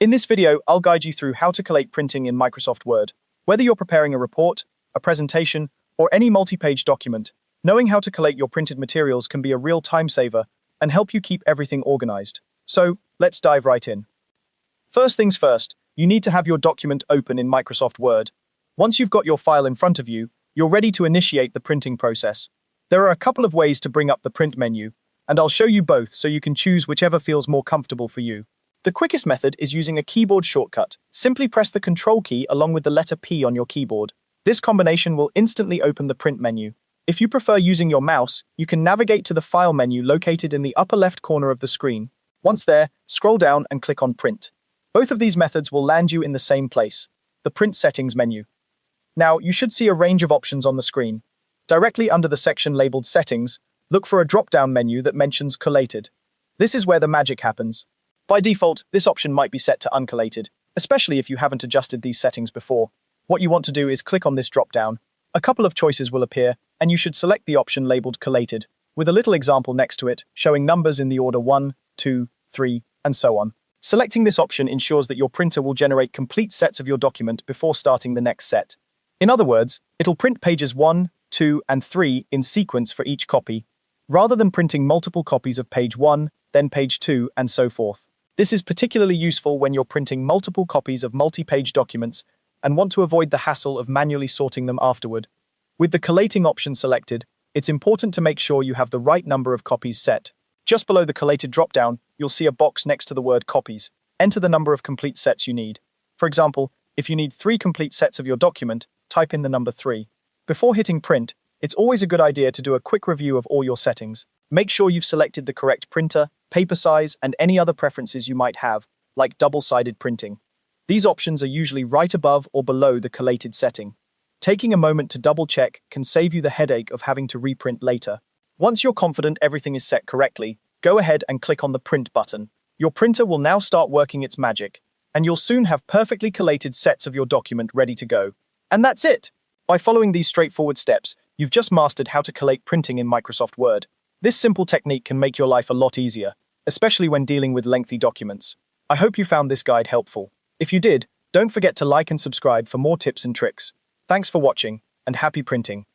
In this video, I'll guide you through how to collate printing in Microsoft Word. Whether you're preparing a report, a presentation, or any multi-page document, knowing how to collate your printed materials can be a real time saver and help you keep everything organized. So, let's dive right in. First things first, you need to have your document open in Microsoft Word. Once you've got your file in front of you, you're ready to initiate the printing process. There are a couple of ways to bring up the print menu, and I'll show you both so you can choose whichever feels more comfortable for you. The quickest method is using a keyboard shortcut. Simply press the Control key along with the letter P on your keyboard. This combination will instantly open the print menu. If you prefer using your mouse, you can navigate to the File menu located in the upper left corner of the screen. Once there, scroll down and click on Print. Both of these methods will land you in the same place, the Print Settings menu. Now, you should see a range of options on the screen. Directly under the section labeled Settings, look for a drop-down menu that mentions Collated. This is where the magic happens. By default, this option might be set to uncollated, especially if you haven't adjusted these settings before. What you want to do is click on this drop-down. A couple of choices will appear, and you should select the option labeled Collated, with a little example next to it, showing numbers in the order 1, 2, 3, and so on. Selecting this option ensures that your printer will generate complete sets of your document before starting the next set. In other words, it'll print pages 1, 2, and 3 in sequence for each copy, rather than printing multiple copies of page 1, then page 2, and so forth. This is particularly useful when you're printing multiple copies of multi-page documents and want to avoid the hassle of manually sorting them afterward. With the collating option selected, it's important to make sure you have the right number of copies set. Just below the collated drop-down, you'll see a box next to the word Copies. Enter the number of complete sets you need. For example, if you need 3 complete sets of your document, type in the number 3. Before hitting print, it's always a good idea to do a quick review of all your settings. Make sure you've selected the correct printer, paper size, and any other preferences you might have, like double-sided printing. These options are usually right above or below the collated setting. Taking a moment to double-check can save you the headache of having to reprint later. Once you're confident everything is set correctly, go ahead and click on the Print button. Your printer will now start working its magic, and you'll soon have perfectly collated sets of your document ready to go. And that's it! By following these straightforward steps, you've just mastered how to collate printing in Microsoft Word. This simple technique can make your life a lot easier, especially when dealing with lengthy documents. I hope you found this guide helpful. If you did, don't forget to like and subscribe for more tips and tricks. Thanks for watching, and happy printing!